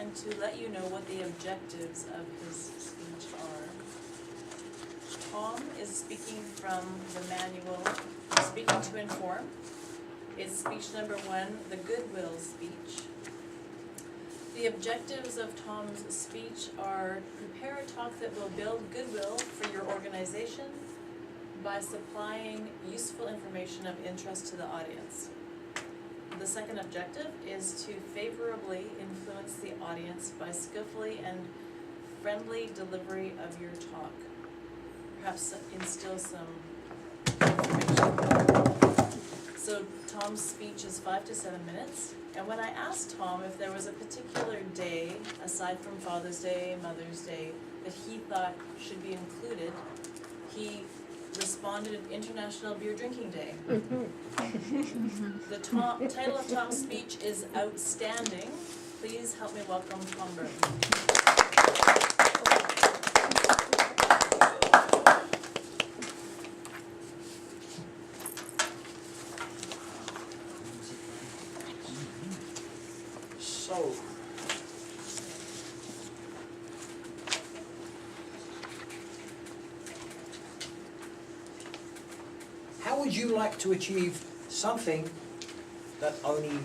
going to let you know what the objectives of his speech are. Tom is speaking from the manual, Speaking to Inform. It's speech number 1, the Goodwill speech. The objectives of Tom's speech are: prepare a talk that will build goodwill for your organization by supplying useful information of interest to the audience. The second objective is to favorably influence the audience by skillfully and friendly delivery of your talk. Perhaps instill some information. So Tom's speech is 5 to 7 minutes. And when I asked Tom if there was a particular day, aside from Father's Day, Mother's Day, that he thought should be included, he responded International Beer Drinking Day. The title of Tom's speech is Outstanding. Please help me welcome Tom Burton. So, how would you like to achieve something that only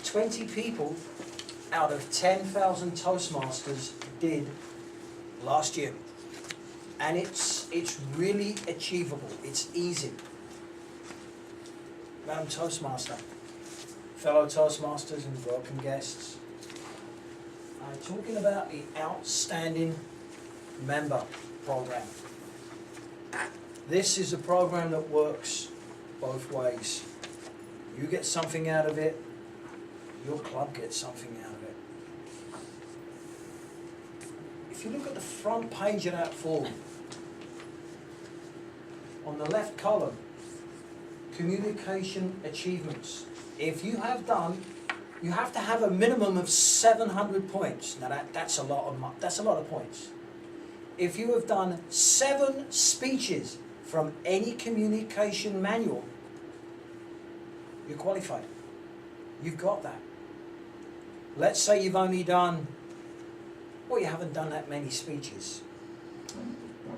20 people out of 10,000 Toastmasters did last year? And it's really achievable. It's easy. Madam Toastmaster, fellow Toastmasters and welcome guests, I'm talking about the Outstanding Member Program. This is a program that works both ways. You get something out of it, your club gets something out of it. If you look at the front page of that form, on the left column, communication achievements. If you have done, you have to have a minimum of 700 points. Now that's a lot of points. If you have done 7 speeches from any communication manual, you're qualified. You've got that. Let's say you've only done, well, you haven't done that many speeches.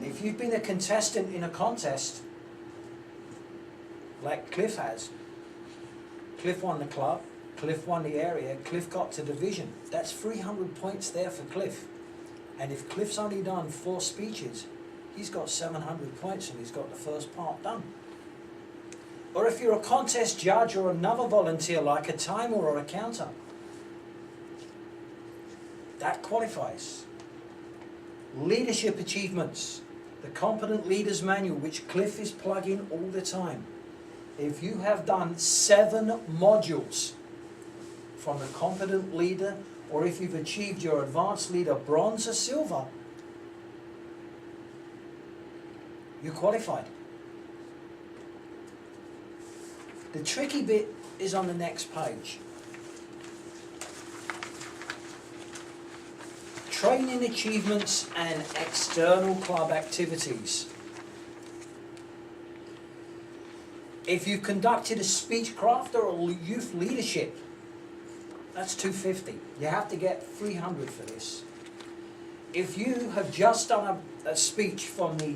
If you've been a contestant in a contest, like Cliff has, Cliff won the club, Cliff won the area, Cliff got to division. That's 300 points there for Cliff. And if Cliff's only done 4 speeches, he's got 700 points and he's got the first part done. Or if you're a contest judge or another volunteer like a timer or a counter, that qualifies. Leadership achievements, the Competent Leaders Manual, which Cliff is plugging all the time. If you have done 7 modules from the Competent Leader, or if you've achieved your Advanced Leader Bronze or Silver, you're qualified. The tricky bit is on the next page. Training achievements and external club activities. If you've conducted a speechcraft or a youth leadership, that's 250. You have to get 300 for this. If you have just done a speech from the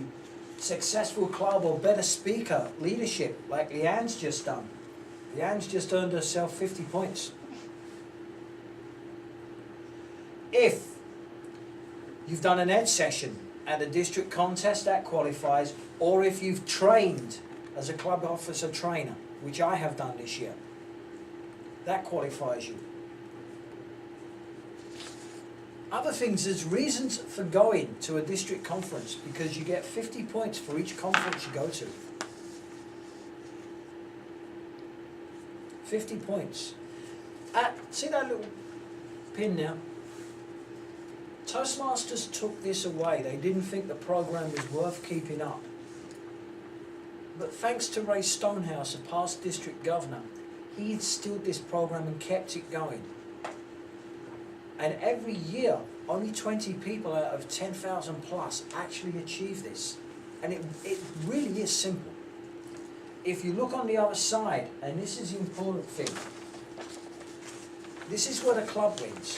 Successful Club or Better Speaker leadership, like Leanne's just done, Leanne's just earned herself 50 points. If you've done an ed session at a district contest, that qualifies. Or if you've trained as a club officer trainer, which I have done this year, that qualifies you. Other things, there's reasons for going to a district conference, because you get 50 points for each conference you go to. 50 points. See that little pin now? Toastmasters took this away. They didn't think the program was worth keeping up. But thanks to Ray Stonehouse, a past district governor, he instilled this program and kept it going. And every year, only 20 people out of 10,000 plus actually achieve this. And it really is simple. If you look on the other side, and this is the important thing, this is where the club wins.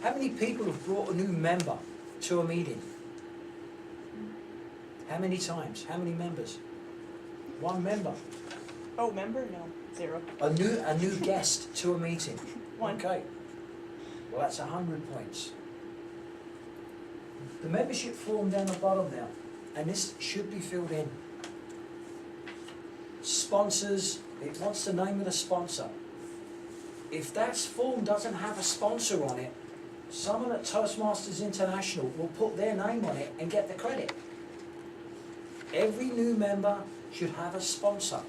How many people have brought a new member to a meeting? How many times? How many members? One member. Oh, member? No, 0. A new guest to a meeting. 1. Okay. Well, that's 100 points. The membership form down the bottom now, and this should be filled in. Sponsors, it wants the name of the sponsor. If that form doesn't have a sponsor on it, someone at Toastmasters International will put their name on it and get the credit. Every new member should have a sponsor.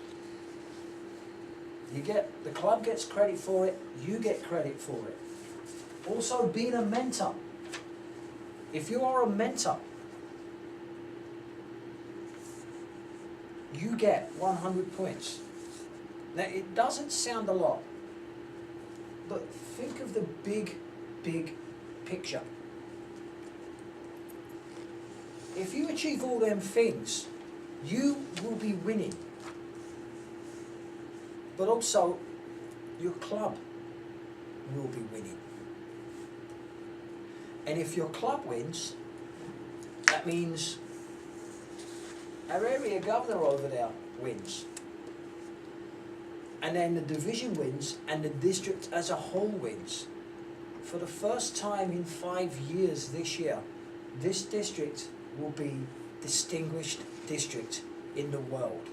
The club gets credit for it, you get credit for it. Also, being a mentor. If you are a mentor, you get 100 points. Now, it doesn't sound a lot, but think of the big picture. If you achieve all them things, you will be winning. But also, your club will be winning. And if your club wins, that means our area governor over there wins. And then the division wins, and the district as a whole wins. For the first time in 5 years this year, this district will be distinguished district in the world.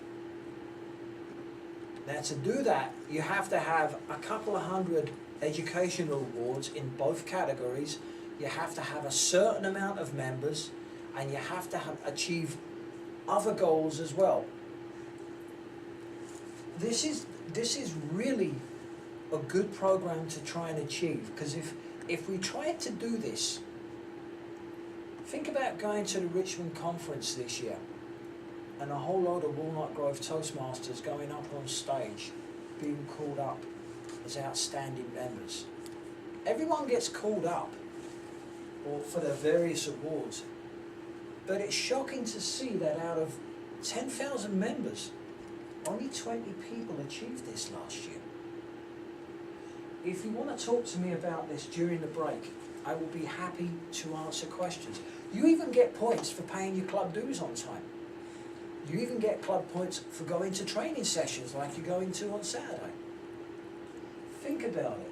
Now, to do that, you have to have a couple of hundred educational awards in both categories. You have to have a certain amount of members, and you have to achieve other goals as well. This is really a good program to try and achieve, because if we tried to do this, think about going to the Richmond conference this year and a whole load of Walnut Grove Toastmasters going up on stage, being called up as outstanding members. Everyone gets called up or for their various awards, but it's shocking to see that out of 10,000 members, only 20 people achieved this last year. If you want to talk to me about this during the break, I will be happy to answer questions. You even get points for paying your club dues on time. You even get club points for going to training sessions like you're going to on Saturday. Think about it.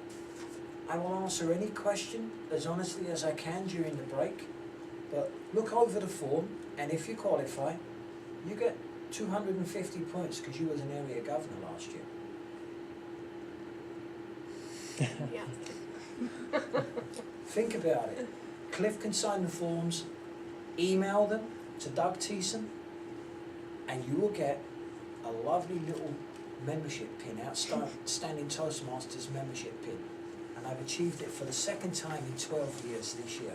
I will answer any question as honestly as I can during the break, but look over the form, and if you qualify, you get 250 points because you was an area governor last year. Yeah. Think about it. Cliff can sign the forms, email them to Doug Thiessen, and you will get a lovely little membership pin, outstanding Toastmasters membership pin. And I've achieved it for the second time in 12 years this year.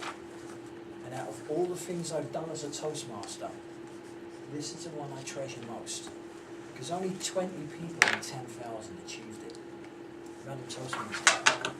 And out of all the things I've done as a Toastmaster, this is the one I treasure most. Because only 20 people in 10,000 achieved it. Random Toastmaster.